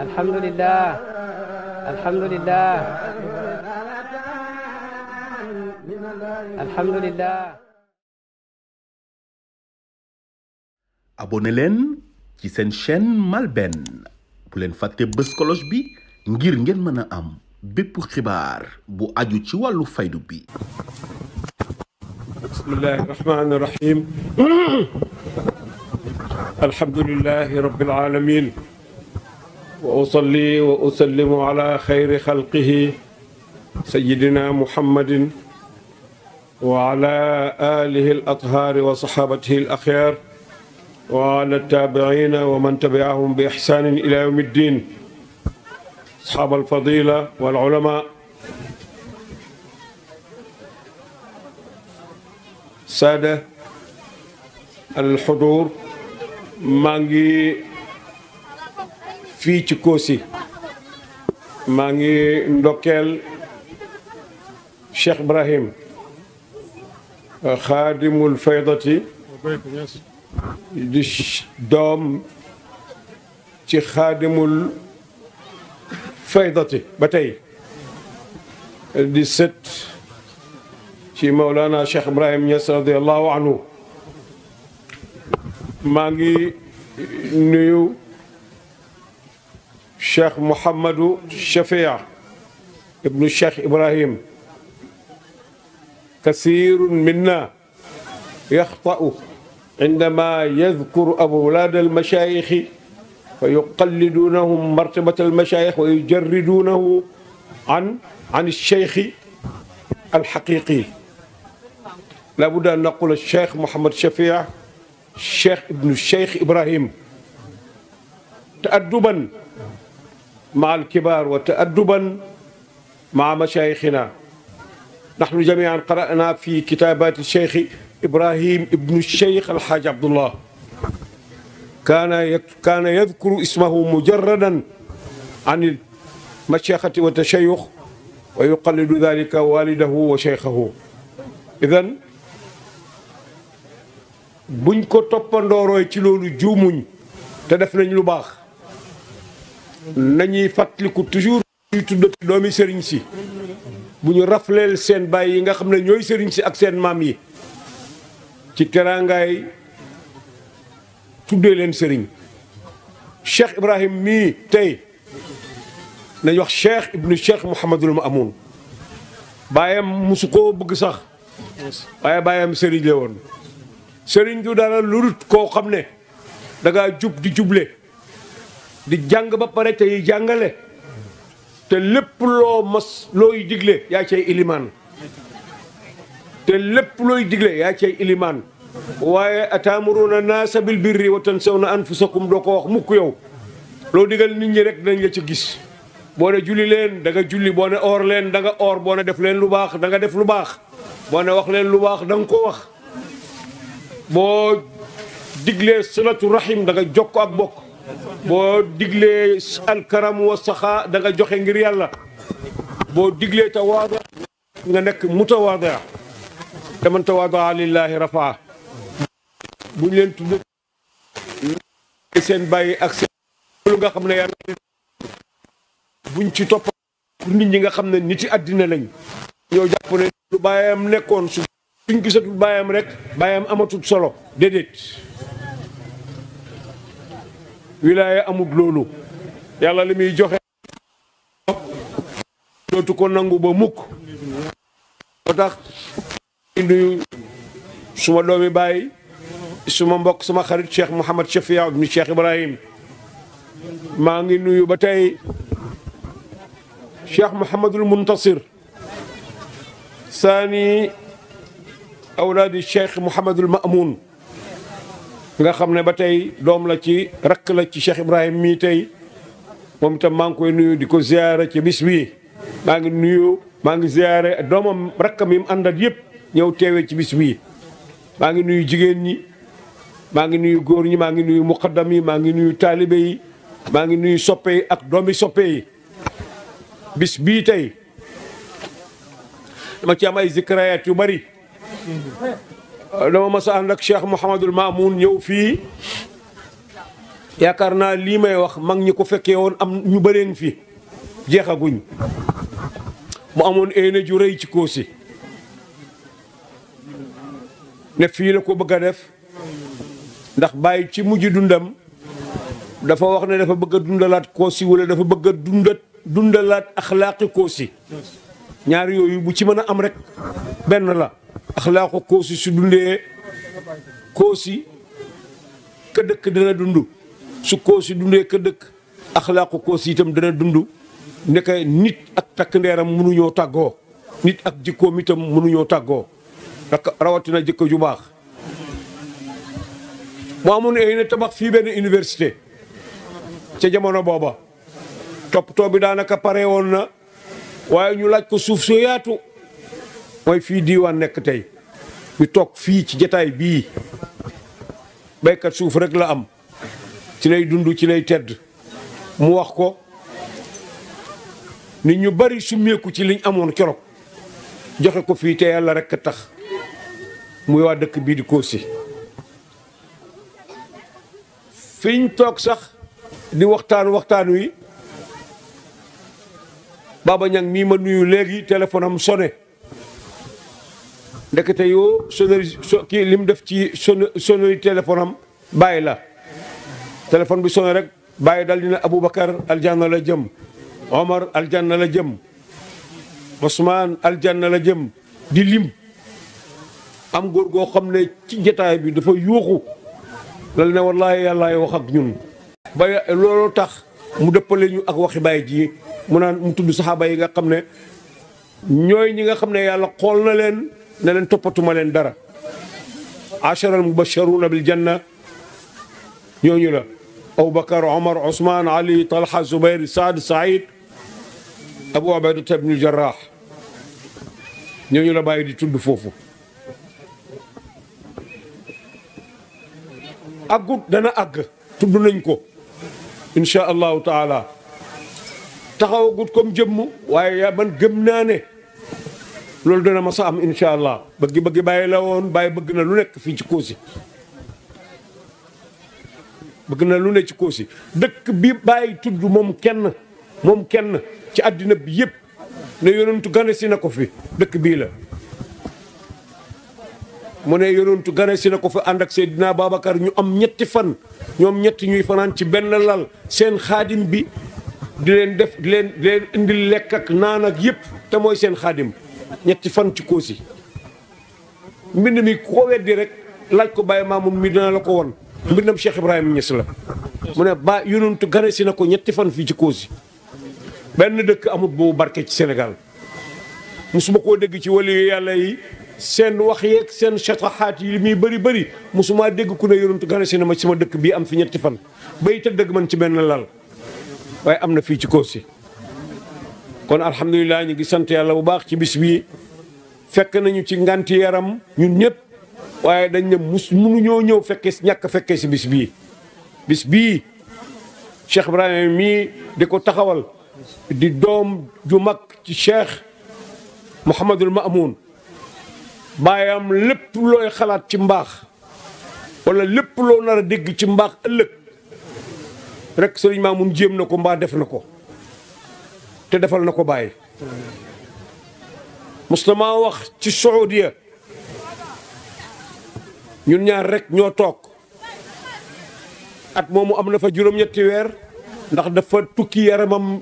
alhamdulillah alhamdulillah alhamdulillah. abonné leen ci seen chaîne MALBN bu leen fàtte bës cloche bi ngir ngeen mën a am bépp xibaar bu aju ci wàllu faydu bi. bismillahi rahmani rahim. alhamdulillahi rabbil alamin wa usalli wa usallimu ala xayri xalqihi sayyidina muhammadin wa ala alihi al athhari wa sahabatihi al akhyar wa ala tabi'ina wa man tabi'ahum bi ihsanin ila yawmi ddin. ashab al fadila wal ulama, saada al xudur, maa ngi fii ci Kossy, maa ngi ndokkeel Cheikh Ibrahim xaadimul faydati di doom ci xaadimul faydati ba tey di sët ci Mawlana Cheikh Ibrahim Niass radiyallahu anhu. maa ngi nuyu Cheikh Mouhamadou Shafia ibnu Cheikh Ibrahim. كثير منا يخطأ عندما يذكر أولاد المشايخ فيقلدونهم مرتبة المشايخ ويجردونه عن الشيخ الحقيقي. لابد أن نقول الشيخ محمد شفيع الشيخ ابن الشيخ إبراهيم، تأدبا مع الكبار وتأدبا مع مشايخنا. نحن جميعا قرأنا في كتابات الشيخ إبراهيم ابن الشيخ الحاج عبد الله، كان يذكر اسمه مجردا عن المشيخة والتشيخ ويقلد ذلك والده وشيخه. إذن buñ ko toppandoorooy ci loolu juumuñ te def nañ lu baax. nañuy fàttaliku toujours ñuy tuddati doomi sëriñ si, bu ñu rafleel seen baay yi nga xam ne ñooy sëriñ si ak seen maam yi ci teraangaay tuddee leen sëriñ. Cheikh Ibrahim mii tey nañ wax Cheikh ibnu Cheikh Mouhamadul Maamoun. baayam musu koo bëgg sax, waaye baayam sëriñ la woon. sëriñ du dara lu dul koo xam ne dangaa jub di juble di jàng ba pare tey jàngale, te lépp loo mas looy digle yaa cay ilimaan, te lépp looy digle yaa cay ilimaan. waaye ataamuruuna naasa bil birri wa tansawna anfusakum doo ko wax mukk yow. loo digal nit ñi rek dañ la ci gis. boo ne julli leen da nga julli, boo ne oor leen da nga oor, boo ne def leen lu baax da nga def lu baax, boo ne wax leen lu baax da nga ko wax. boo diglee silatu rahim da nga jokko ak bokk, boo diglee alkaram wa saxaa da nga joxe ngir yàlla, boo diglee tawaada nga nekk mutawaada. te man tawaada lillahi rafaa. buñ leen tudd seen bàyyi ak seen lu nga xam ne yàlla buñ ci topp nit ñi nga xam ne nit yi àddina lañ, ñoo jàpp ne lu bàyyam nekkoon suñ gisatul bàyyam rek bàyyam amatul solo. déedéet, wilaaya amut loolu. yàlla li muy joxe dootu ko nangu ba mukk. moo tax nuyu suma doomi baay, suma mbokk, suma xarit Cheikh Mouhamad Shafia ibnu Cheikh Ibrahim. maa ngi nuyu ba tey Cheikh Mouhamadul Muntasir saani awlaadi Cheikh Mouhamadul Maamoun, nga xam ne ba tey doom la ci rakk la ci Cheikh Ibrahim mii tey. moom itam maa ngi koy nuyu di ko ziyaare ci bis bii. maa ngi ziyaare doomam rakkam yi mu àndat yëpp ñëw teewee ci bis bii. maa ngi nuyu jigéen ñi, maa ngi nuyu góor ñi, maa ngi nuyu muqaddam yi, maa ngi nuyu taalibe yi, maa ngi nuyu soppe yi ak doomi soppe yi. bis bii tey dama ci am ay zikrayaat yu bari. dama mas a ànd ak Cheikh Mouhamadul Maamoun ñëw fii yaakaar naa lii may wax mag ñi ko fekkee woon am ñu bëree ngi fi jeexaguñ mu amoon éene ju rëy ci Kossy ne fii la ko bëgg a def ndax bàyyi ci mujj dundam dafa wax ne dafa bëgg a dundalaat Kossy wala dafa bëgg a dundalaat axlaaqi Kossy ñaar yooyu bu ci mën a am rek benn la axlaaqu Kossy su dundee Kossy ka dëkk dana dund su Kossy dundee ka dëkk axlaaqu Kossy itam dana dund ndeke nit ak takk ndeeram mënuñoo tàggoo nit ak jikkoom itam mënuñoo tàggoo rawatina jikko ju baax mu amoon ay ne tabax fii benn université ca jamono booba toppatoo bi daanaka pare woon na waaye ñu laaj ko suuf soo yaatu mooy fii diiwaan nekk tey ñu toog fii ci jataay bii béykat suuf rek la am ci lay dund ci lay tedd mu wax ko nit ñu bari summeeku ci liñ amoon keroog joxe ko fii te yàlla rek tax muy waa dëkk bii di Kossy fiñ toog sax di waxtaan wi Baba Ñang mii ma nuyu léegi téléphone am sonné ndekete yoo sonnerie kii li mu def ci sonnerie téléphone am bàyyi la téléphone bi sonné rek bàyyi dal dina Aboubacar aljanna la jëm Omar aljanna la jëm Ousmane aljanna la jëm di lim am góor goo xam ne ci jotaay bi dafa yuuxu lal ne wallaahi yàllaay wax ak ñun ba looloo tax mu dëppale ñu ak waxi Baay ji mu naan mu tudd saxaaba yi nga xam ne ñooy ñi nga xam ne yàlla xool na leen ne leen toppatuma leen dara asharal mubasharuna bil janna ñooñu la Aboubacar Omar Ousmane Ali Talha Zubair Saad Saïd Abu Ubayda ibnul Jarrah ñooñu la bàyyi di tudd foofu aggut dana àgg tudd nañ ko insha allahu taala taxawagut comme jëmm waaye man gëm naa ne loolu dana ma sa am insha allah bëgg bàyyi la woon bàyyi bëgg na lu nekk fii ci Kossy bëgg na lu ne ci Kossy dëkk bi bàyyi tudd moom kenn ci àddina bi yëpp ne yonentu gane si na ko fi dëkk bii la mu ne yonentu gane si na ko fi ànd ak Seydina Babacar ñu am ñetti fan ñoom ñetti ñuy fanaan ci benn lal seen xaadim bi di leen indil lekk ak naan ak yëpp te mooy seen xaadim ñetti fan ci Kossy mbind mi ko weddi rek laaj ko Baye Mamoun mi dina la ko won mbindam Cheikh Ibrahima Niass la mu ne ba yonentu gane si na ko ñetti fan fii ci Kossy benn dëkk amut boobu barke ci Sénégal musuma koo dégg ci wali yàlla yi seen wax yeeg seen chataxaat yi li muy bëri musuma dégg ku ne yonentu gane si na ma sama dëkk bii am fi ñetti fan bay te dëgg man ci benn lal waaye am na fii ci Kossy kon alhamdulilah ñu ngi sant yàlla bu baax ci bis bii fekk nañu ci nganti yaram ñun ñëpp waaye dañ ne mënuñoo ñëw ñàkk fekkee si bis bii Cheikh Ibrahima mii di ko taxawal di doom ju mag ci Cheikh Mouhamadul Mamoun baayam lépp looy xalaat ci mbaax wala lépp loo nar a dégg ci mbaax ëllëg rek Sëriñ Mamoun jéem na ko mbaa def na ko te defal na ko Baay Mustama wax ci Saoudia ñun ñaar rek ñoo toog at moomu am na fa juróom-ñetti weer ndax dafa tukki yaramam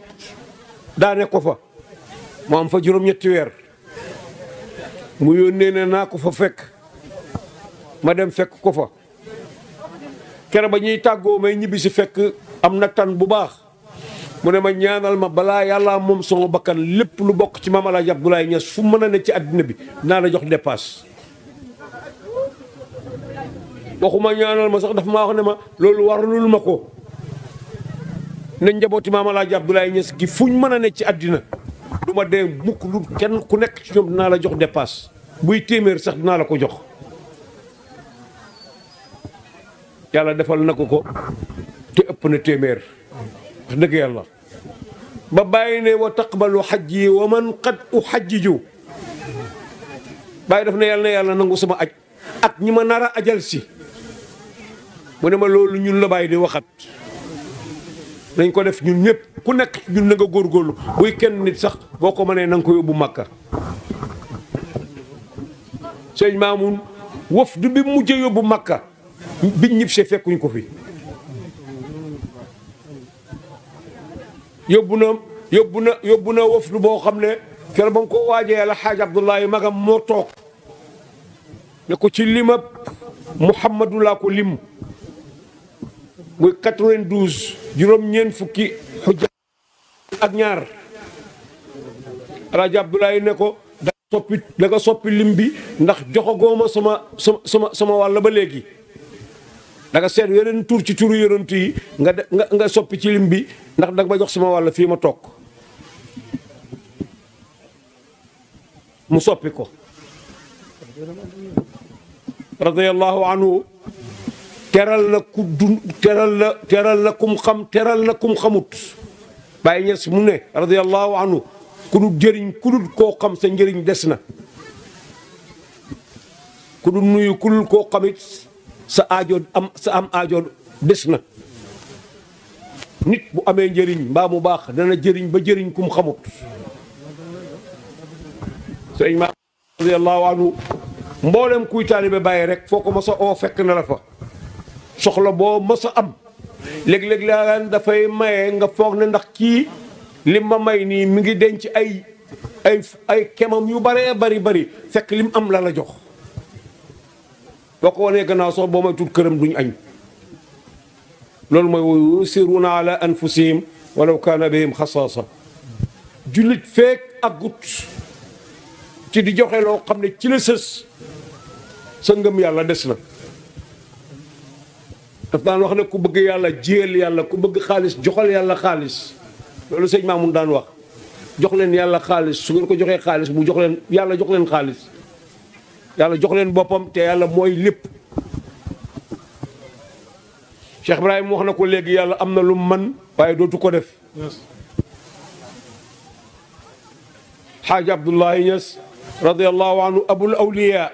daane ko fa mu am fa juróom-ñetti weer mu yónnee ne naa ko fa fekk ma dem fekk ko fa kere ba ñuy tàggoo may ñibbi si fekk am na tan bu baax mu ne ma ñaanal ma balaa yàlla moom sama bakkan lépp lu bokk ci Maam Alaaji Abdoulaye Niass fu mën a ne ci àddina bi naa la jox dépasse waxuma ñaanal ma sax dafa maa wax ne ma loolu warlul ma ko ne njabooti Maam Alaaji Abdoulaye Niass gi fuñ mën a ne ci àddina du ma dee mukk lu kenn ku nekk ci ñoom dinaa la jox dépasse buy téeméer sax dinaa la ko jox yàlla defal na ko te ëpp na téeméer wax dëgg yàlla ba bàyyi ne wa taqbalu xajji wa man qad uxajjiju bàyyi daf ne yàlla nangu sama aj ak ñi ma nar a ajal si mu ne ma loolu ñun la bàyyi di waxat nañ ko def ñun ñëpp ku nekk ñun na nga góorgóorlu buy kenn nit sax boo ko mënee na nga ko yóbbu Makka. sëñ Maamun wafdu bi mujjee yóbbu Makka biñ ñib see fekkuñ ko fi. yóbbu na wafdu boo xam ne keroog ba mu ko waajee El Hadj Abdoulaye magam moo toog ne ko ci limab Muhammadu laa ko lim muy 92 juróom-ñeent fukki xujja ak ñaar El Hadj Abdoulaye ne ko da nga soppi lim bi ndax joxagooma sama wàll ba léegi da nga seet yeneen tur ci turu yonent yi nga soppi ci lim bi ndax da nga ma jox sama wàll fii ma toog mu soppi ko radiyallahu anhu teral na ku dun teral na kum xam teral na kum xamut Baye Niass mu ne radiyallahu anhu ku dul jëriñ ku dul koo xam sa njëriñ des na ku dul nuyu ku dul koo xamit sa am aajo des na nit bu amee njëriñ mbaa mu baax dana jëriñ ba jëriñ kum xamut sëñ ma radiyallahu anhu mboolem kuy taalibe Baye rek foo ko mos a oo fekk na la fa soxla boo mos a am léeg-léeg laa dafay maye nga foog ne ndax kii lim ma may nii mi ngi denc ay kemam yu baree bari fekk lim am la jox boo ko wanee gannaaw sax boo may tuut këram duñ añ loolu mooy wa yusiruna ala anfusihim walaw kaana bihim xasaasa jullit feek ak gut ci di joxe loo xam ne ci la sës sa ngëm yàlla des na daf daan wax ne ku bëgg yàlla jiyal yàlla ku bëgg xaalis joxal yàlla xaalis loolu sëñ Maamun daan wax jox leen yàlla xaalis su ngeen ko joxee xaalis mu jox leen yàlla jox leen xaalis yàlla jox leen boppam te yàlla mooy lépp Cheikh Ibrahim wax na ko léegi yàlla am na lu man waaye dootu ko def Xaaji Abdoulaye Niass radiyallahu anhu abul awliya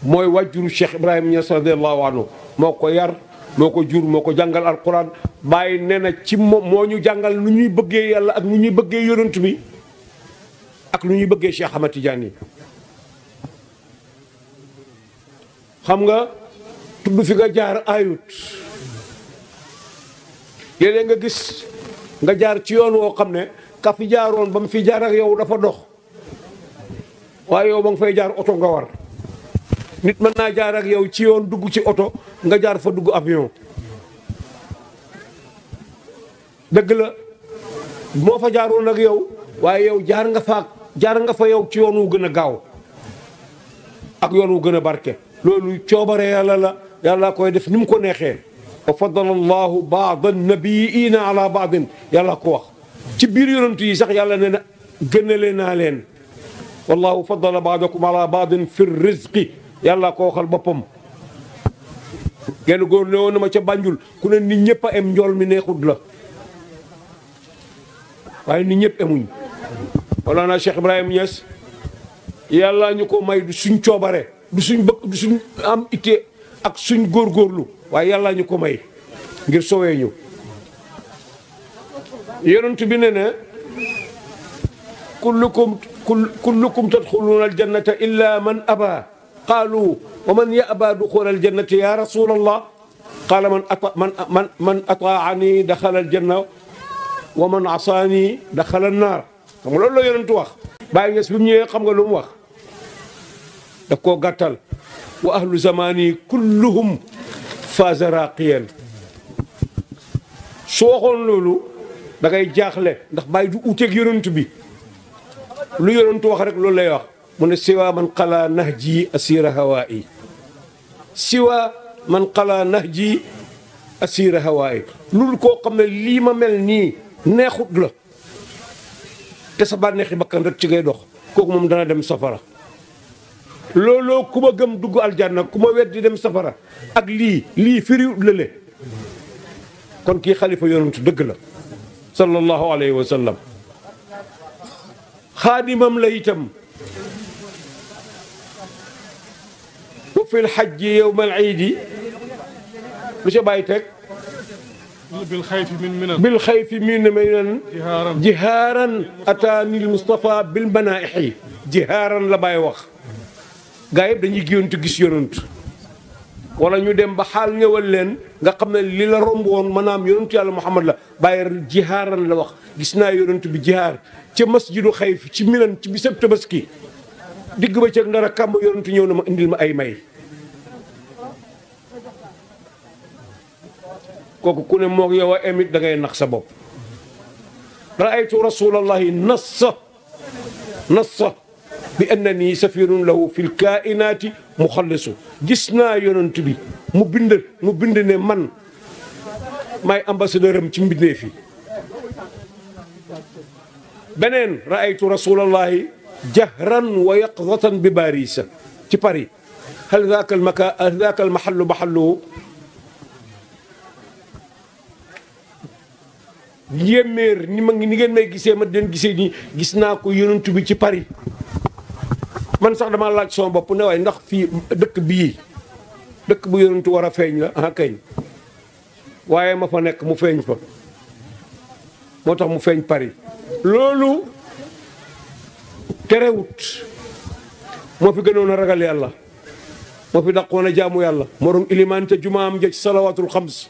mooy wàjjuru Cheikh Ibrahim Niass radiyallahu anhu moo ko yar moo ko jur moo ko jàngal alquran bàyyi nee na ci moom moo ñu jàngal nu ñuy bëggee yàlla ak nu ñuy bëggee yonent bi ak nu ñuy bëggee Cheikh Ahmad Tidiane yi xam nga tudd fi nga jaar ayut léeg-léeg nga gis nga jaar ci yoon woo xam ne ka fi jaaroon ba mu fi jaar ak yow dafa dox waaye yow ba nga fay jaar oto nga war nit mën naa jaar ak yow ci yoon dugg ci oto nga jaar fa dugg avion dëgg la moo fa jaaroon ak yow waaye yow jaar nga fa yow ci yoon wu gën a gaaw ak yoon wu gën a barke loolu coobare yàlla la yàlla koy def ni mu ko neexee wa faddala allahu baada nabiyiina ala baadin yàlla ko wax ci biir yonent yi sax yàlla ne na gënale naa leen wallahu faddala baadakum ala baadin fi rizqi yàlla ko waxal boppam genn góor ne woon na ma ca Banjul ku ne nit ñëpp a em njool mi neexut la waaye nit ñëpp emuñ Mawlana Cheikh Ibrahim Niass yàlla ñu ko may du suñ coobare du suñ bëgg du suñ am itte ak suñ góorgóorlu waaye yàlla ñu ko may ngir sowee ñu yonent bi ne na kullukum tadxuluuna aljannata illa man aba qaalu wa man yaba duxula aljannati ya rasul allah qaala man ataani daxala aljanna wa man asaani daxala annaar xam nga loolu la yonentu wax Baye Niass bi mu ñëwee xam nga lu mu wax daf koo gàttal wa ahlu zamani kulluhum faaza raqiyan su waxoon loolu da ngay jaaxle ndax Baye du uteeg yonent bi lu yonentu wax rek loolu lay wax mu ne siwa man qala nahji asira hawaa'i siwa man qala nahji asira hawaa'i loolu koo xam ne lii ma mel nii neexut la te sa bànneexi bakkan rek ci ngay dox kooku moom dana dem safara looloo ku ma gëm dugg aljanna ku ma weddi dem safara ak lii firiwut lële kon kii xalifa yonentu dëgg la sallallahu alayhi wa sallam xaadimam la itam wa fil hajji yawmal iidi lu ca bàyyi teg بالخيف من من جهارا أتاني المصطفى بالمنائح جهارا لا باي wax gaa yëpp dañuy géwante gis yonent wala ñu dem ba xaal ñëwal leen nga xam ne li la romb woon maanaam yonentu yàlla Muhammad la bàyyi jihaaran la wax gis naa yonent bi jihaar ca masjidu xayf ci Minan ci bisab Tabaski digg ba ceeg ndara kàmm yonentu ñëw na ma indil ma ay may kooku ku ne moog yow a amit da ngay nax sa bopp raaytu rasulallahi nassa bi annani safirun lahu fi lkainaati muxallisu gis naa yonent bi mu bind ne man maay ambassadeur am ci mbindee fi beneen raaytu rasulallahi jahran wa yaqzatan bi Barisa ci Paris hal daaka almahallu mahalluhu yéeméer ni ngeen may gisee ma den gisee nii gis naa ko yonent bi ci Paris man sax dama laaj sama bopp ne waaye ndax fii dëkk bu yonentu war a feeñ la ah kañ waaye ma fa nekk mu feeñ fa moo tax mu feeñ Paris loolu terewut moo fi gënoon a ragal yàlla moo fi daqoon a jaamu yàlla moo doon ilimaan te jumaam ja ci salawaatul xams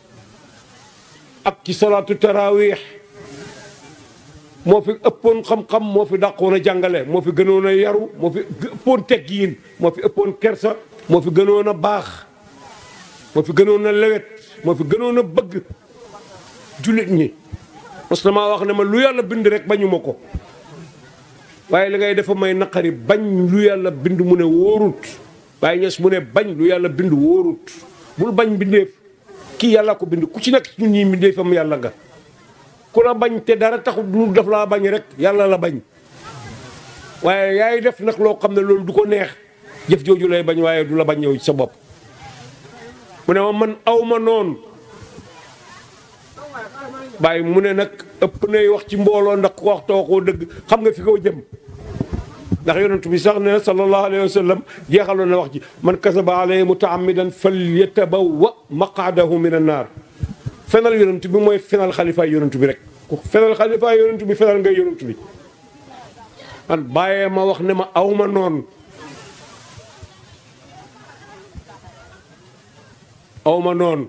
ak ci salaatu tarawih moo fi ëppoon xam-xam moo fi dàqoon a jàngale moo fi gënoon a yaru moo fi ëppoon teggiin moo fi ëppoon kersa moo fi gënoon a baax moo fi gënoon a lewet moo fi gënoon a bëgg jullit ñi parce que maa wax ne ma lu yàlla bind rek bañu ma ko waaye li ngay defa may naqari bañ lu yàlla bind mu ne wóorut waaye ñes mu ne bañ lu yàlla bind wóorut bul bañ bindeef kii yàlla ko bind ku ci nekk ñun ñii bindeefam yàlla nga ku la bañ te dara taxul du daf laa bañ rek yàlla la bañ waaye yaay def nag loo xam ne loolu du ko neex jëf jooju lay bañ waaye du la bañ yow ci sa bopp mu ne ma man aw ma noonu bàyyi mu ne nag ëpp nay wax ci mbooloo ndax ku wax te waxoo dëgg xam nga fi ko jëm ndax yonent bi sax ne sallallahu alayhi wa sallam jeexaloon na wax ji man kasaba alayhi mutaamidan falyatabawwa maqaadahu min annaar fenal yonent bi mooy fenal xalifaay yonent bi rek ku fenal xalifaay yonent bi fenal ngay yonent bi man bàyyee ma wax ne ma awma noonu awma noonu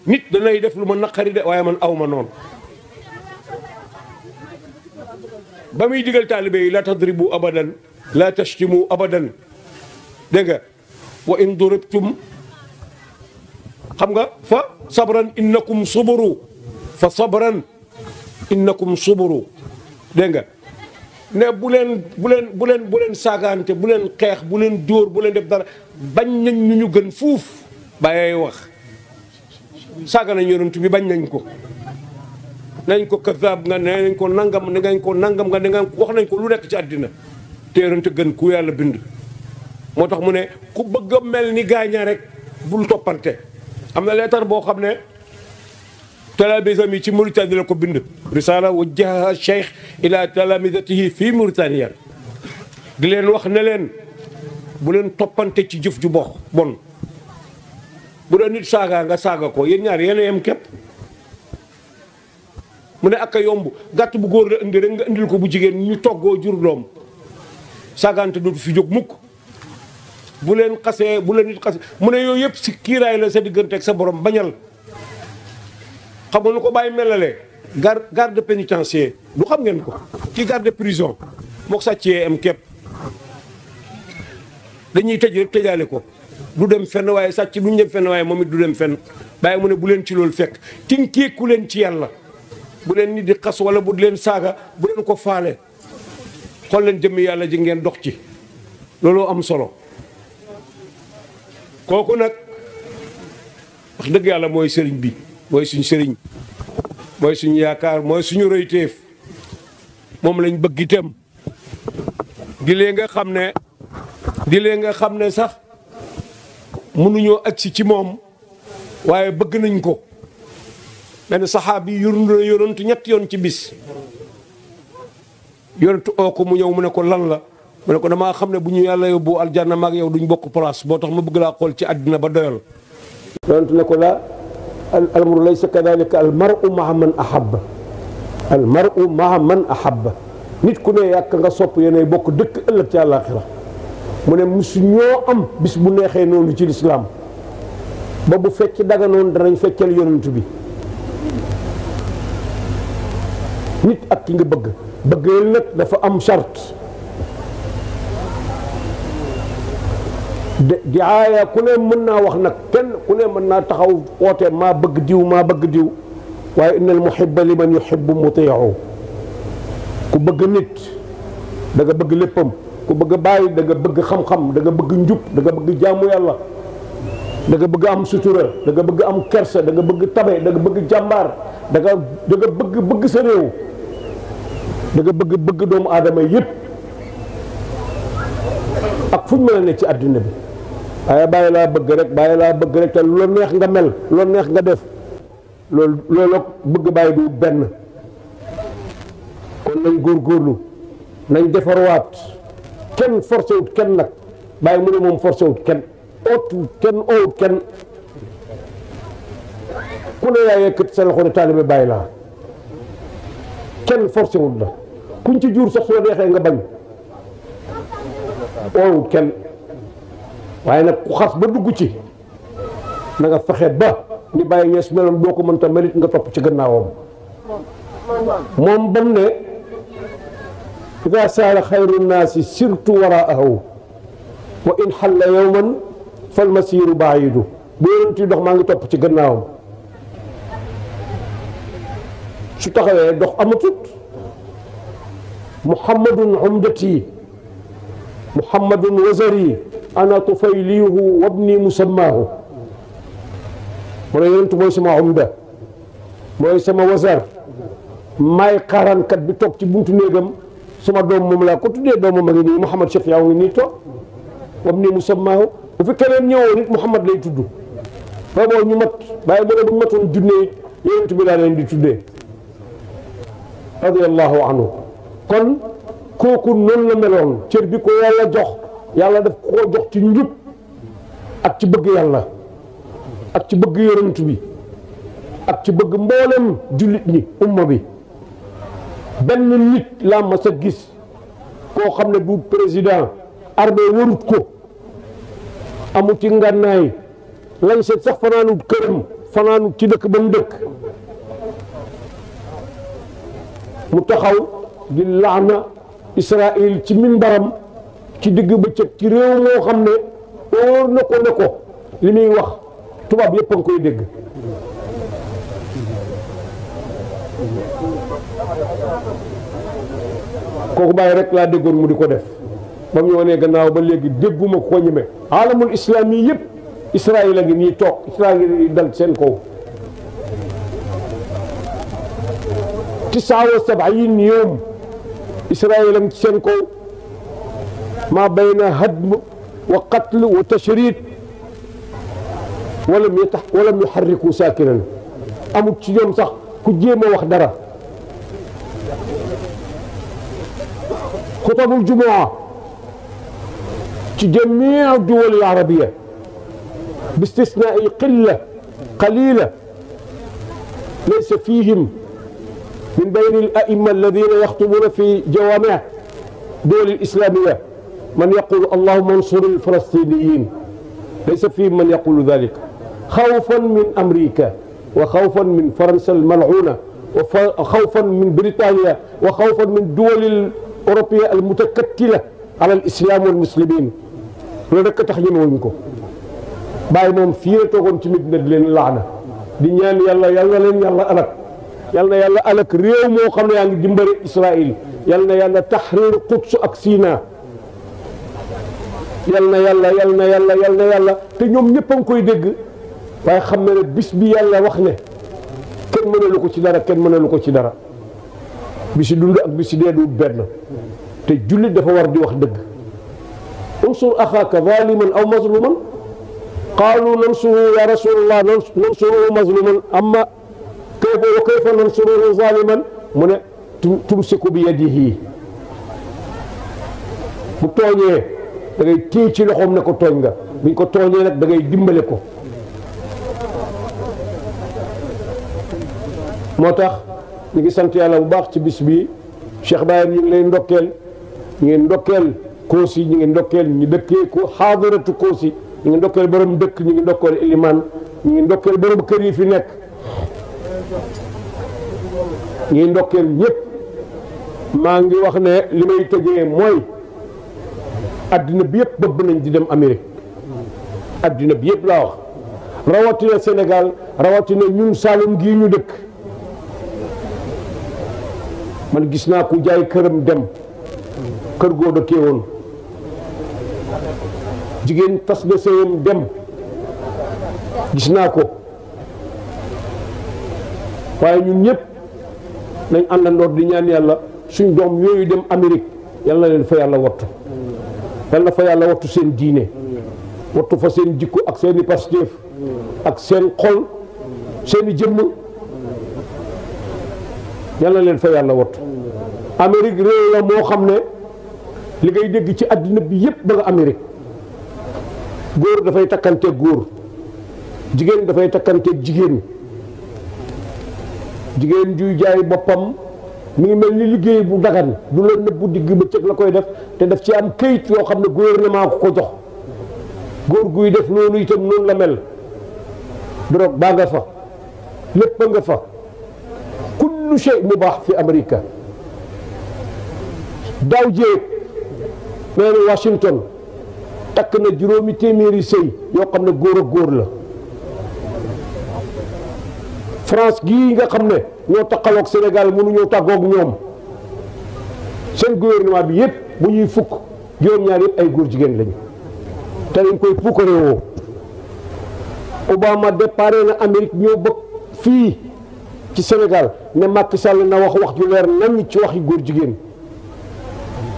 nit danay def lu ma naqari de waaye man awma noonu ba muy digal taalibe yi la tadribu abadan la tashtimu abadan dégg nga wa in duribtum xam nga fa sabran innakum suburu fa sabran innakum suburu dégg nga ne bu leen saagaante bu leen xeex bu leen dóor bu leen def dara bañ nañ ñu gën fuuf bàyyee wax saaga nañ yonent bi bañ nañ ko nañ ko kazaab nga ne nañ ko nangam ne ngañ ko nangam nga ne ngañ wax nañ ko lu nekk ci àddina te yonent gën ku yàlla bind moo tax mu ne ku bëgg a mel ni gaaña rek bul toppante am na leetar boo xam ne talaamisam yi ci Mauritanie la ko bind risala wajjaha cheikh ila talamisatihi fii Mauritania di leen wax ne leen bu leen toppante ci jëf ju bon bu doon nit saaga nga saaga ko yéen ñaar yéen a yem képp mu ne ak a yomb gàtt bu góor la indi rek nga indil ko bu jigéen ñu toggoo jur doom saagante dootu fi jóg mukk bu leen xasee bu leen nit xasee mu ne yooyu yëpp si kiiraay la sa diggante ak sa borom bañal xam nga nu ko bàyyi melalee garde pénitentiaire du xam ngeen ko ki garde prison mook sàccee am képp dañuy tëj rek tëjaale ko du dem fenn waaye sàcc duñ dem fenn waaye moom it du dem fenn bàyyi mu ne bu leen ci loolu fekk tinkeeku leen ci yàlla bu leen nit di xas wala bu leen saaga bu leen ko faale xool leen jëmmi yàlla ji ngeen dox ci looloo am solo kooku nag wax dëgg yàlla mooy sëriñ bi mooy suñu sëriñ mooy suñu yaakaar mooy suñu royteef moom lañ bëgg itam di lee nga xam ne sax mënuñoo agsi ci moom waaye bëgg nañ ko benn saxaabi yonantu ñetti yoon ci bis yonantu oo ko mu ñëw mu ne ko lan la mu ne ko damaa xam ne bu ñu yàlla yóbbu aljanna maag yow duñ bokk place boo tax ma bëgg laa xool ci àddina ba doyal yonantu ne ko la al-amru laysa kadhalika al-mar'u ma'a man ahabba al-mar'u ma'a man ahabba nit ku ne yàq nga sopp yéenay bokk dëkk ëllëg ci àllaaxira mu ne musu ñoo am bis bu neexee noonu ci lislaam ba bu fecc daganoon danañ feccal yonent bi nit ak ki nga bëggeel nag dafa am charte di aaya ku ne mën naa wax nag kenn ku ne mën naa taxaw woote maa bëgg diw waaye innal muhibba liman yuhibbu muti'u ku bëgg nit da nga bëgg léppam ku bëgg bàyyi da nga bëgg xam-xam da nga bëgg njub da nga bëgg jaamu yàlla da nga bëgg am sutura da nga bëgg am kersa da nga bëgg tabe da nga bëgg jàmbaar da nga bëgg sa réew da nga bëgg doomu aadama yëpp ak fu ñu mën a ne ci àddina bi waaye bàyyi laa bëgg rek te lu la neex nga mel lu la neex nga def loolu bëgg bàyyi du benn kon nañ góorgóorlu nañ defarwaat kenn forcé wut kenn nag bàyyi mu ne moom forcé wut kenn oowut kenn ku ne yaa yëkkati sa loxo ne taalibe bàyyi laa kenn forcé wut la kuñ ci jur sax soo neexee nga bañ oowut kenn waaye nag ku xas ba dugg ci na nga fexe ba ni Baye Niass meloon boo ko mënta melit nga topp ci gannaawam moom bam ne ida saara xayru nnaasi sirtu waraahu wa in xalla yowman fal masiru baidu bu yonent dox maa ngi topp ci gannaawam su taxawee dox amatut muhammadun umdati muhammadun wazari ana tufayliyuhu wabni musammaahu mu ne yonent mooy sama umda mooy sama wazar maay xaaraankat bi toog ci buntu néegam sama doom moom laa ko tuddee doomam a ngi nii Mouhamad Cheikh yaa ngi nii toog wabni musammaahu bu fi keneen ñëwoon nit Mouhamad lay tudd ba boo ñu mat bàyyi mu ne bu ñu matoon junne it yonent bi laa leen di tuddee radiyallahu anhu kon kooku noonu la meloon cër bi ko yàlla jox yàlla daf koo jox ci njub ak ci bëgg yàlla ak ci bëgg yonent bi ak ci bëgg mboolem jullit ñi umma bi benn nit laa mas a gis koo xam ne bu président armée warut ko amu ci ngànnaay lañ seet sax fanaanu këram fanaanu ci dëkk ba mu dëkk mu taxaw di laana Israël ci minbaram ci digg bëccëg ci réew moo xam ne óor na ko ne ko li muy wax tubaab yëpp a ngi koy dégg kooku bàyyi rek laa déggoon mu di ko def ba mu ñëwee gannaaw ba léegi dégguma ko ñeme alamul islam yi yëpp Israël a ngi nii toog Israël yi dal seen kaw 79 يوم إسرائيل سنكو ما بين هدم وقتل وتشريد ولم يحركوا ساكنا أمو تشيوم صح كجيما وخدرة خطب الجمعة في جميع الدول العربية باستثناء قليلة ليس فيهم من بين الأئمة الذين يخطبون في جوامع دول الإسلامية من يقول اللهم انصر الفلسطينيين ليس فيهم من يقول ذلك خوفا من أمريكا وخوفا من فرنسا الملعونة وخوفا من بريطانيا وخوفا من الدول الأوروبية المتكتلة على الإسلام والمسلمين لذلك تخيلونكم باي موم فيه توغون تي ميت ندلين لعنة دي ñaan yalla yalla len yalla alak yalla yalla alak rew mo xamne yaangi dimbali Israël yalla yalla tahrir Quds ak Sina yalla te ñoom ñepp ang koy dégg waaye xam na ne bis bi yàlla wax ne kenn mënalu ko ci dara kenn mënalu ko ci dara bisi dund ak bisi dee du benn te jullit dafa war di wax dëgg unsur axaaka zaliman aw mazluman qaalu nansuru ya rasulallah nansuru mazluman amma kayfa nansuru zaliman mu ne tumsiku bi yadihi bu tooñee da ngay téye ci loxoom ne ko tooñ nga buñ ko tooñee nag da ngay dimbale ko moo tax ñu ngi sant yàlla bu baax ci bis bi Cheikh Baye ñu ngi lay ndokkeel ñu ngi ndokkeel Koosi ñu ngi ndokkeel ñu dëkkee ko xaadaratu Koosi ñu ngi ndokkeel borom dëkk ñu ngi ndokkeel iliman ñu ngi ndokkeel borom kër yi fi nekk ñu ngi ndokkeel ñëpp. maa ngi wax ne li may tëjee mooy addina bi yëpp bëgg nañ di dem Amérique addina bi yëpp laa wax rawatina Sénégal rawatina ñun Saalum gii ñu dëkk man gis naa ku jaay këram dem kër goo dëkkee woon jigéen tas na sëyam dem gis naa ko waaye ñun ñëpp nañ àndandoor di ñaan yàlla suñ doom yooyu dem Amérique yal na leen fa yàlla wattu yal na fa yàlla wattu seen diine wattu fa seen jikko ak seeni pastéef ak seen xol seeni jëmm yal na leen fa yàlla wattu Amérique réew la moo xam ne li ngay dégg ci àddina bi yépp ba nga Amérique góor dafay takkanteeg góor jigéen dafay takkanteeg jigéen jigéen juy jaay boppam mi ngi mel ni liggéey bu dagan du la nëbbu digg bëccëg la koy def te daf ci am këyit yoo xam ne gouvernement ko jox góor guy def noonu itam noonu la mel drogue baa nga fa lépp nga fa kullu shay mubaax fi Amérique daaw jéeg meeru Washington takk na juróomi téeméeri sëy yoo xam ne góor ak góor la France gii nga xam ne ñoo taxaloog Sénégal mënuñoo tàggoog ñoom seen gouvernement bi yëpp bu ñuy fukk juróom-ñaar yëpp ay góor jigéen lañu te dañ koy puukarewoo Obama déparé na Amérique ñoo bëgg fii ci Sénégal ne Macky Sall na wax ju leer nañ ci waxi góor jigéen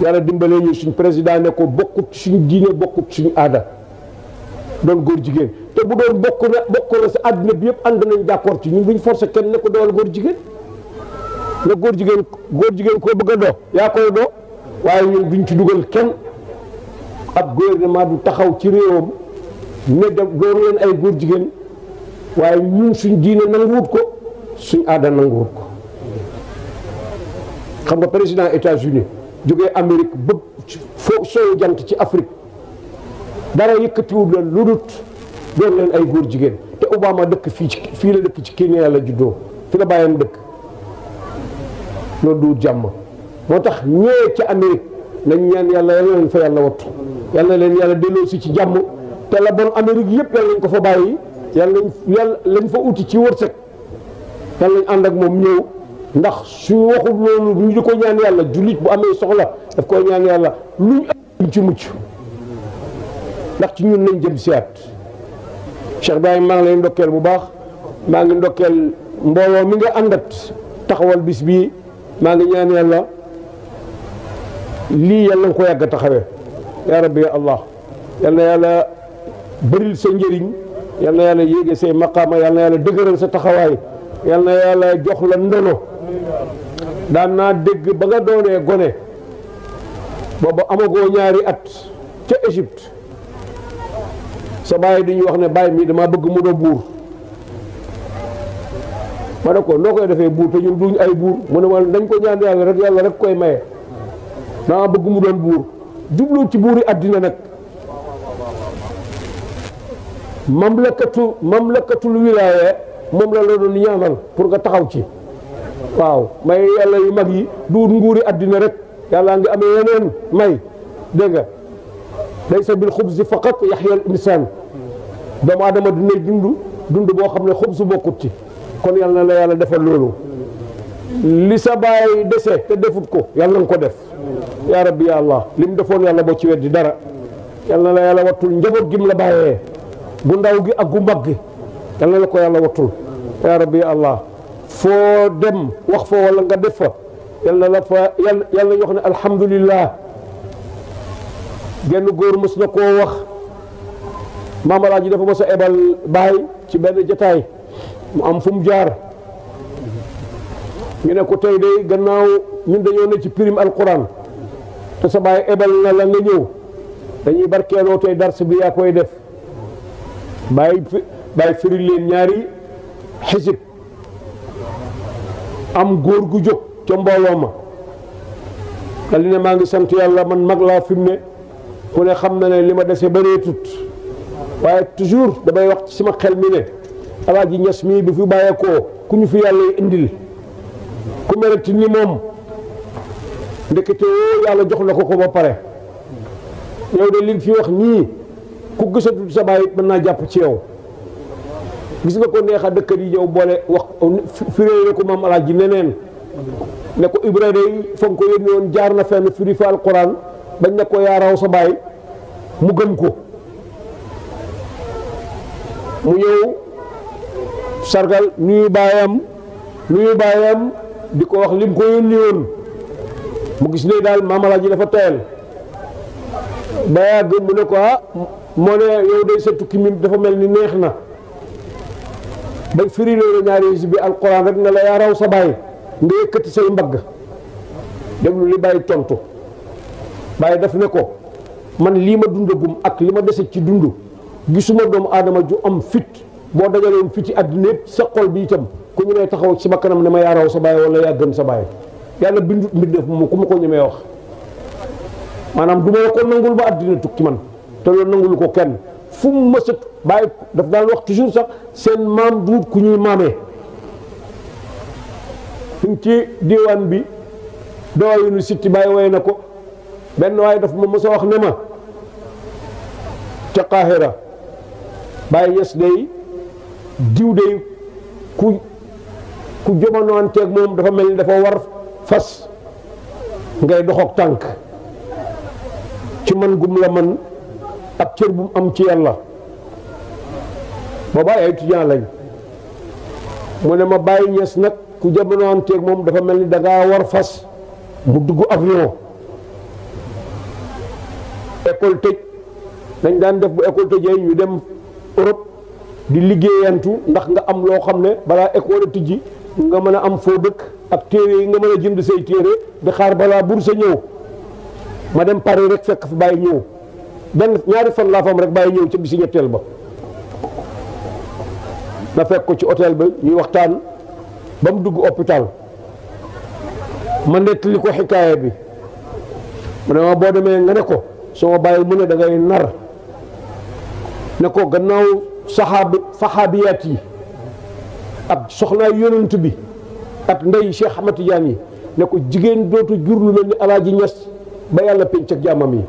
yàlla dimbalee ñu suñ président ne ko bokkut suñu diine bokkut suñu aada doon góor jigéen te bu doon bokk na sa àddina bi yëpp ànd nañ d'accord ci ñun duñ forcé kenn ne ko dool góor jigéen ne góor jigéen koo bëgg a doo yaa koy doo waaye ñun duñ ci dugal kenn ab gouvernement du taxaw ci réewam ne dem door leen ay góor jigéen waaye ñun suñ diine nanguwut ko suñ aada nanguwut ko xam nga président États-Unis jógee Amérique bëgg foo soowu jant ci Afrique dara yëkkatiwul leen lu dut doon leen ay góor jigéen te Obama dëkk fii la dëkk ci Kenya la juddoo fi la bàyyam dëkk loolu du jàmm moo tax ñëwee ca Amérique nañ ñaan yàlla yal na leen fa yàlla wattu yal na leen yàlla delloo si ci jàmm te la bon Amérique yëpp yàlla nañ ko fa bàyyi yàlla lañ fa uti ci wërsëg yàlla nañ ànd ak moom ñëw ndax suñu waxul loolu ñu di ko ñaan yàlla jullit bu amee soxla daf koy ñaan yàlla luñ am ci mucc ndax ci ñun nañ jëm siyaat Cheikh Ibrahima maa ngi lay ndokkeel bu baax maa ngi ndokkeel mbooloo mi nga àndat taxawal bis bii maa ngi ñaan yàlla lii yàlla nga ko yàgg a taxawee yaa rabbi ya allah yal na yàlla bëril sa njëriñ yal na yàlla yéege say maqaama yal na yàlla dëgëral sa taxawaay yal na yàlla jox la ndono daan naa dégg ba nga doonee gone booba amagoo ñaari at ca Égypte sa baay di ñu wax ne baay mii dama bëgg mu doon buur ma ne ko noo koy defee buur te ñun duñ ay buur mu ne ma dañ ko ñaan yàlla rek koy maye dama bëgg mu doon buur jublu ci buuri àddina nag mamlakatul wilaaya moom la doon ñaanal pour nga taxaw ci waaw may yàlla yu mag yi du nguuri àddina rek yàlla ngi amee yeneen may dégg nga laysa bil xubsi faqat yaxya al insaan doomu aadama dinay dund boo xam ne xubsu bokkut ci kon yal na la yàlla defal loolu li sa baay dese te defut ko yàlla nga ko def yaa rabbi ya allah li mu defoon yàlla boo ci weddi dara yal na la yàlla wattul njaboot gi mu la bàyyee gu ndaw gi ak gu mag gi yal na la ko yàlla wattul yaa rabbi ya allah foo dem wax fa wala nga def fa yal na la fa yàlla ñu wax ne alhamdulillah genn góor mës na koo wax Maam Alaaji dafa mës a ebal baay ci benn jataay mu am fu mu jaar ñu ne ko tey de gannaaw ñun dañoo ne ci prime alquran te sa baay ebal na la nga ñëw dañuy barkeeloo tey dars bi yaa koy def baay firi leen ñaari xisib am góor gu jóg ca mbooloo ma dal di ne maa ngi sant yàlla man mag laa fi mu ne ku ne xam na ne li ma dese bëreetut waaye toujours damay wax ci sama xel mi ne Alaaji Ñas mii bu fi bàyyeekoo ku ñu fi yàlla indil ku merati ni moom ndekete yàlla jox na ko ba pare yow de li fi wax nii ku gisatul sa baay mën naa jàpp ci yow gis nga ko neexa dëkkat yi ñëw boole wax firée na ko maam Alaaji neneen ne ko Ibrahima yi fa nga ko yónni woon jaar na fenn firi fa alquran bañ ne ko yaa raw sa baay mu gëm ko mu ñëw sargal nuyu baayam di ko wax lim ko yónni woon mu gis ne daal maam Alaaji dafa teel ba yàgg mu ne ko moo ne yow day sa tukki mi dafa mel ni neex na ba firi loolu ñaari si bi alquran rek ne la yaa raw sa baay nga yëkkati say mbagg déglu li bàyyi tontu bàyyi daf ne ko man lii ma dundagum ak li ma dese ci dund gisuma doomu aadama ju am fit boo dajaloon fit ci àddina yëpp sa xol bi itam ku ñu ne taxaw ci ma kanam ne ma yaa raw sa baay wala yaa gën sa baay yàlla bindut mbindeef moom ku ma ko ñemee wax maanaam du ma ko nangul ba àddina tukki man te loolu nangul ko kenn fu mu mësat bàyyi daf daan wax toujours sax seen maam duut ku ñuy maamee suñ ci diwaan bi doo yu nu sitti bàyyi woy na ko benn waaye daf ma mës a wax ne ma ca Qahira bàyyi yes day diw day ku jamonoanteeg moom dafa mel ni dafa war fas ngay doxook tànk ci man gum la man ak cër bu mu am ci yàlla booba ay étudiant lañ mu ne ma bàyyi ñes nag ku jamonoanteeg moom dafa mel ni dangaa war fas mu dugg avion école tëj dañ daan def bu école tëjee ñu dem Europe di liggéeyantu ndax nga am loo xam ne balaa école tijji nga mën a am foo dëkk ak téere yi nga mën a jënd say téere di xaar balaa bourse ñëw ma dem Paris rek fekk fi bàyyi ñëw benn ñaari fan laa fa am rek bàyyi ñëw ca bisi ñetteel ba na fekk ko ci hôtel ba ñuy waxtaan ba mu dugg hôpital ma nettali ko xikaaya bi mu ne ma boo demee nga ne ko soo ma bàyyi mu ne da ngay nar ne ko gannaaw saxaabiyaat yi ak soxnaay yonent bi ak ndey Cheikh Ahmad Tidiane yi ne ko jigéen dootu jur lu mel ni Alaaji Ñas ba yàlla penc ak jàmmam yi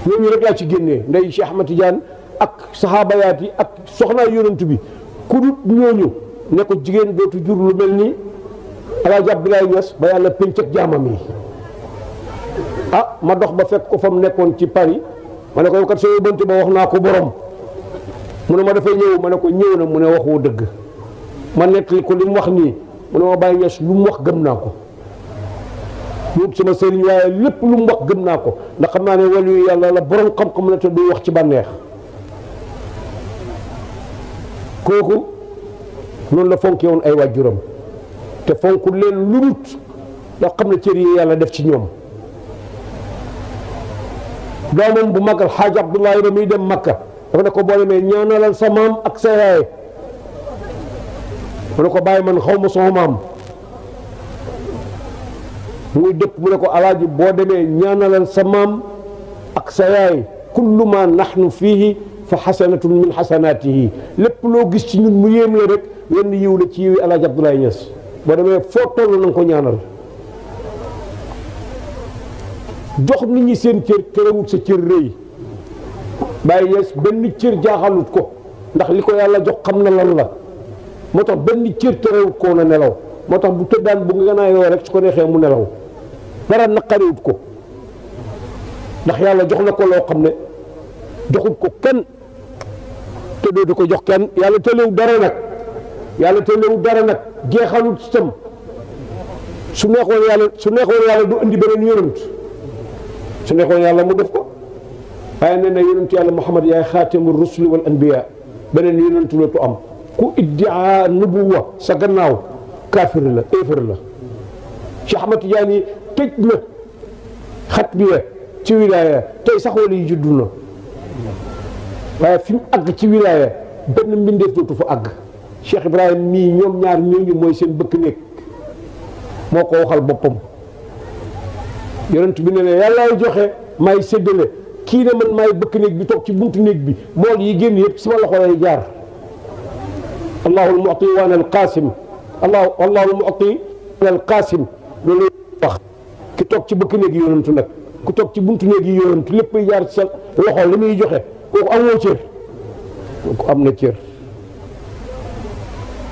ñooñu rek laa ci génnee ndey Cheikh Ahmad Tidiane ak saxaabayaat yi ak soxnaay yonent bi ku dut ñooñu ne ko jigéen dootu jur lu mel ni Alaaji Abdoulaye Ñas ba yàlla penc ak jàmmam yi ma dox ba fekk ko fa mu nekkoon ci Paris ma ne ko yow kat soo yóbbante ba wax naa ko borom mu ne ma dafay ñëw ma ne ko ñëw na mu ne waxoo dëgg ma nettali ko li mu wax nii mu ne ma bàyyi ñes lu mu wax gëm naa ko ñun sama sëriñ waaye lépp lu mu wax gëm naa ko ndax xam naa ne wàllu yàlla la borom xam-xam la te du wax ci bànneex kooku noonu la fonkee woon ay waajuram te fonkul leen lu dul ndax xam ne cër yi yàlla def ci ñoom doomam bu mag Alxaaji Abdoulaye ba muy dem Makka dafa ne ko boo demee ñaanalal sa maam ak sa yaay mu ne ko bàyyi man xaw ma sama maam muy dëpp mu ne ko alaaji boo demee ñaanalal sa maam ak sa yaay kullu ma nahnu fiihi fa xasanatun min xasanaatihi lépp loo gis ci ñun mu yéem la rek wenn yiw la ci yiwi Alaaji Abdoulaye Niass boo demee foo toll na nga ko ñaanal jox nit ñi seen cër terewut sa cër rëy Baye Niass benn cër jaaxalut ko ndax li ko yàlla jox xam na lan la moo tax benn cër terewut koo na nelaw moo tax bu tëddaan bu nga naa yoo rek su ko neexee mu nelaw dara naqariwut ko ndax yàlla jox na ko loo xam ne joxut ko kenn te dootu ko jox kenn yàlla tëlewu dara nag jeexalut ci tam su neexoon yàlla du indi beneen yonent su neexoon yàlla mu def ko waaye nee na yonentu yàlla Muhammad yaay xaatimu rusuli wal anbiya beneen yonentu lootu am ku iddia nubuwa sa gannaaw kaafir la éefar la Cheikh Ahmad Tidiane tëj na xat bi ci wilaaya tey sax wala yi juddu na waaye fi mu àgg ci wilaaya benn mbindeef dootu fa àgg Cheikh Ibrahim mii ñoom ñaar ñooñu mooy seen bëkk néeg moo ko waxal boppam yonent bi ne ne yàllaay joxe may séddale kii ne man maay bëkk néeg bi toog ci buntu néeg bi mool yi génn yëpp sama loxo lay jaar allahu almu'ti wa ana alqaasim allahu almu'ti wa ana alqaasim loolu wax ki toog ci bëkk néeg yi yonentu nag ku toog ci buntu néeg yi yonentu lépp jaar ci sa loxo li muy joxe kooku amoo cër kooku am na cër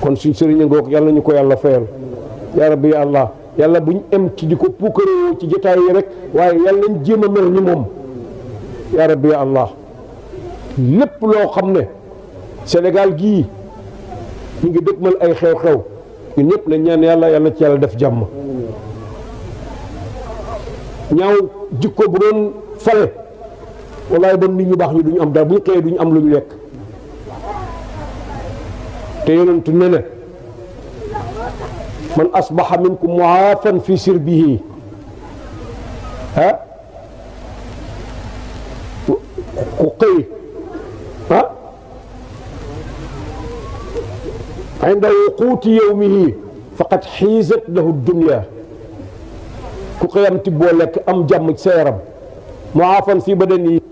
kon suñ sëriñ ngoog yàlla ñu ko yàlla fayal yaa rabbi ya allah yàlla buñ em ci di ko puukaroo ci jotaay yi rek waaye yàlla nañ jéem a mel ni moom yaa rabbi ya allah lépp loo xam ne Sénégal gii ñu ngi dëgmal ay xew-xew ñun ñëpp nañ ñaan yàlla yàlla ci yàlla def jàmm ñaaw jikko bu doon fale wallaay bon nit ñu baax ñu duñu am dara bu ñu xëyee duñu am lu ñu lekk te yonentu ne ne man asbaha minkum muaafan fi sirbihi ku xëy inda wuquuti yawmihi faqad xiizat lahu dunya ku xëy am tibboo lekk am jàmm ci sa yaram muaafan fi badani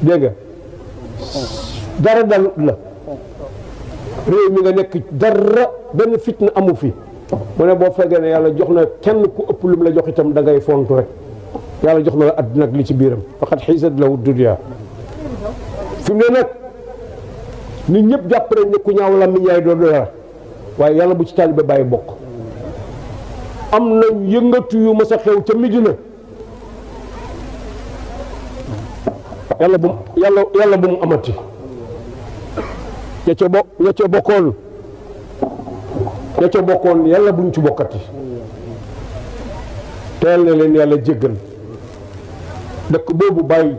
dégg nga dara dal la réew mi nga nekk dara benn fitna amu fi mu ne boo fekkee ne yàlla jox na kenn ku ëpp lu mu la jox itam da ngay fontu rek yàlla jox na la àddina ak li ci biiram faqad xiisat lahu dunya fi mu ne nag nit ñëpp jàpp nañ ne ku ñaaw làmmiñ yaay doo dara waaye yàlla bu ci taalibe bàyyi bokk am na yëngatu yu mas a xew ca Medina yàlla bu mu amati ña ca bokkoon yàlla buñ ci bokkati teel na leen yàlla jéggal dëkk boobu bàyyi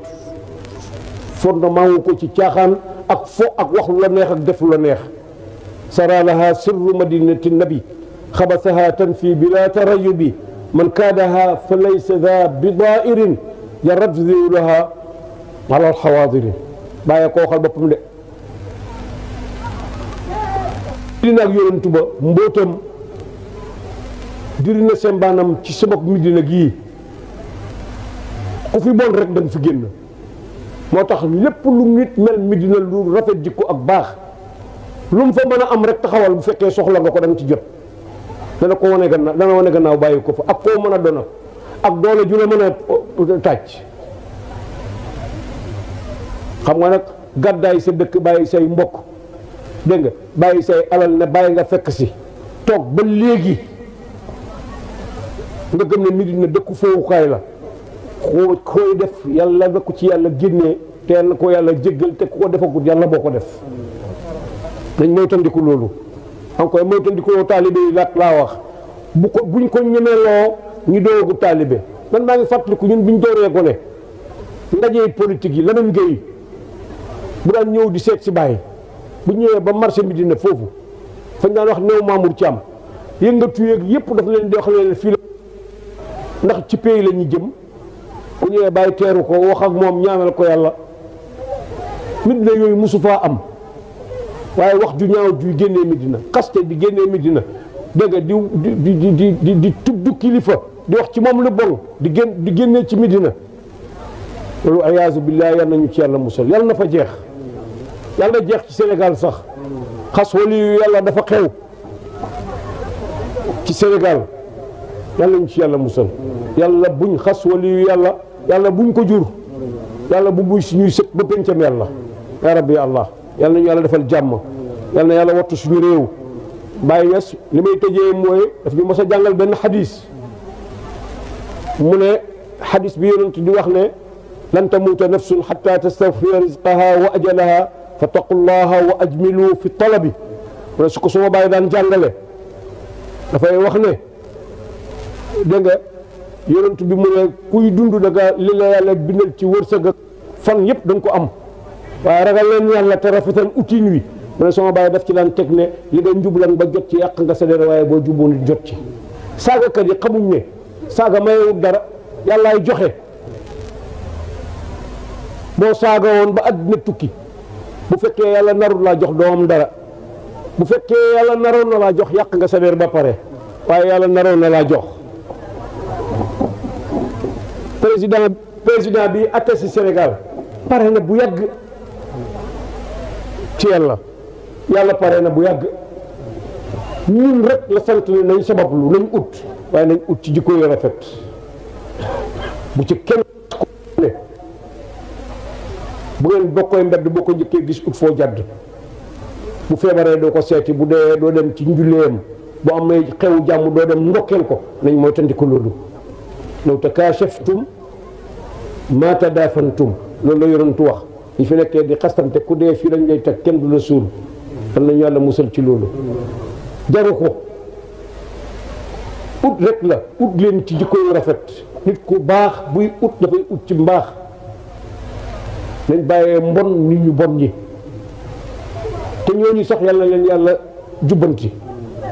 fondement wu ko ci caaxaan ak fo ak wax lu la neex ak def lu la neex sara laha sirru madinati nabi xabasaha tanfi bila tarayubi man kaadaha fa laysa da bidairin jarat ziwlaha ala alxawaadiri bàyyee ko waxal boppam de Medina ak yonentu ba mbootam diri na sembaanam ci sama Medina gii ku fi bon rek da nga fi génn moo tax lépp lu nit mel Medina lu rafet jikko ak baax lu mu fa mën a am rek taxawal bu fekkee soxla nga ko da nga ci jot dana wane gannaaw bàyyi ko fa ak koo mën a doona ak doole ju la mën a tàcc xam nga nag gàddaay sa dëkk bàyyi say mbokk dégg nga bàyyi say alal ne bàyyi nga fekk si toog ba léegi nga gëm ne Medina dëkku foowukaay la koy def yàlla na ko ci yàlla génnee te yàlla ko yàlla jéggal te ku ko defagut yàlla boo ko def dañ moytandiku loolu encore moytandiku loo taalibe yi laa wax buñ ko ñemeloo ñu doogu taalibe man maa ngi fàttaliku ñun biñ dooree gone ndajee politique yi Lamine Gueye bu daan ñëw di seet si bàyyi bu ñëwee ba marché Medina foofu fañ daan wax néew Mamour Thiam yëngatu yeeg yëpp daf leen di wax leen fii la ndax ci pays la ñuy jëm bu ñëwee bàyyi teeru ko wax ak moom ñaanal ko yàlla Medina yooyu mosu faa am waaye wax ju ñaaw ju génnee Medina xaste di génnee Medina dégg nga di tudd kilifa di wax ci moom lu bon di génnee ci Medina loolu ayaasu billaah yal nañu ci yàlla musal yàlla na fa jeex yàlla na jeex ci Sénégal sax xas wali yu yàlla dafa xew ci Sénégal yàlla nañu ci yàlla musal yàlla buñ xas wali yu yàlla buñ ko jur yàlla bu buy suñuy sët ba pencam yàlla yaa rabbi allah yàlla nañu yàlla defal jàmm yàlla na yàlla wattu suñu réew Baye Niass li may tëjee mooy daf ñu mos a jàngal benn xadis mu ne xadis bi yonent di wax ne lan tamuuta nafsun xatta tastawfiya rizqaha wa ajalaha fattaqullaha wa ajmilu fi talabi mu ne su ko suma bàyyi daan jàngale dafay wax ne dégg nga yonent bi mu ne kuy dund da nga li la yàlla bindal ci wërsëg ak fan yëpp da nga ko am waaye ragal leen yàlla te rafetal utin wi mu ne sama bàyyi daf ci daan teg ne li nga njublan ba jot ci yàq nga séddale waaye boo jubboon nit jot ci saagakat yi xamuñ ne saaga mayewut dara yàllaay joxe boo saaga woon ba àddina tukki bu fekkee yàlla narul laa jox doomam dara bu fekkee yàlla naroon na laa jox yàq nga sa der ba pare waaye yàlla naroon na laa jox président bi atte si Sénégal pare na bu yàgg ci yàlla pare na bu yàgg ñun rek la sant ne nañ sabablu nañ ut waaye nañ ut ci jikko yu rafet bu ci kenn ne bu ngeen bokkoy mbedd boo ko njëkkee gis ut foo jàdd bu feebaree doo ko seeti bu dee doo dem ci njulleem bu amee xew jàmm doo dem ndokkeel ko nañ mooy tandiku loolu law takaashaftum ma tadaafantum loolu la yonentu wax ñi fi nekkee di xastante ku dee fii lañ lay teg kenn du la suul xam nañu yàlla musal ci loolu jaru ko ut rek la ut leen ci jikko yu rafet nit ku baax buy ut dafay ut ci mbaax nañ bàyyee mbon nit ñu bon ñi te ñooñu sax yàlla leen yàlla jubbanti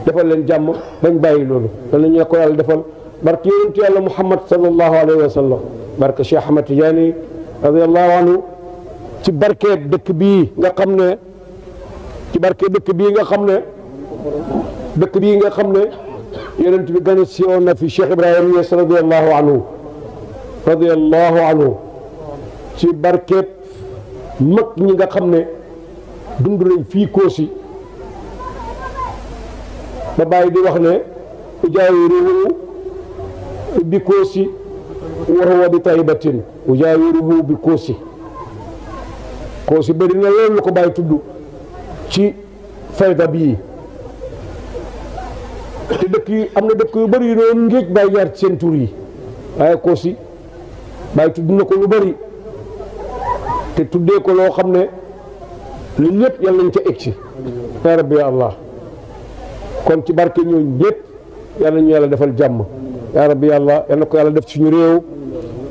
defal leen jàmm bañ bàyyi loolu yal nañu ko yàlla defal barke yonentu yàlla Muhammad sallallahu alayhi wa sallam barke Cheikh Ahmad Tidiane radiyallahu anhu ci barke dëkk bii nga xam ne dëkk bii nga xam ne yonent bi gën a siiwoon na fi Cheikh Ibrahima Niass radiyallahu anhu ci barke mag ñi nga xam ne dund nañ fii Koosi ba bàyyi di wax ne ujaawiruhu bi Koosi wa huwa bi taybatin ujaawiruhu bi Koosi bëri na loolu la ko bàyyi tudd ci fayda bii te dëkk yi am na dëkk yu bëri yu noonu ngéej bàyyi jaar ci seen tur yi waaye Koosi bàyyi tudd na ko lu bëri te tuddee ko loo xam ne lu ñëpp yàlla nañ ca egg si ya rabbi ya allah kon ci barke ñooñu ñëpp yàlla ñu yàlla defal jàmm ya rabbi ya allah yal na ko yàlla def suñu réew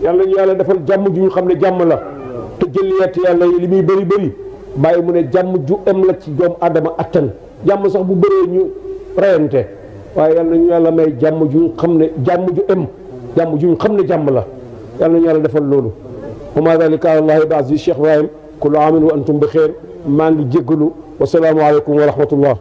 yàlla ñu yàlla defal jàmm ju ñu xam ne jàmm la te jëliyaat yàlla yi li muy bëri bàyyi mu ne jàmm ju em la ci doomu adama attan jàmm sax bu bëree ñu reyante waaye yal nañu yàlla may jàmm ju ñu xam ne jàmm ju em jàmm ju ñu xam ne jàmm la yal nañu yàlla defal loolu wa ma dalika ala allahi bi aziz Cheikh Ibrahim kullu amin wa antum bi xeer maa ngi jéggalu wasalaamu aleykum wa rahmatullah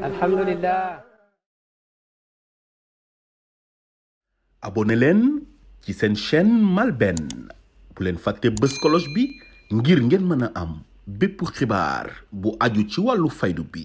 alhamdulillah abonné leen ci seen chaîne MALBN bu leen fàtte bës cloche bi ngir ngeen mën a am bépp xibaar bu aju ci wàllu faydu bi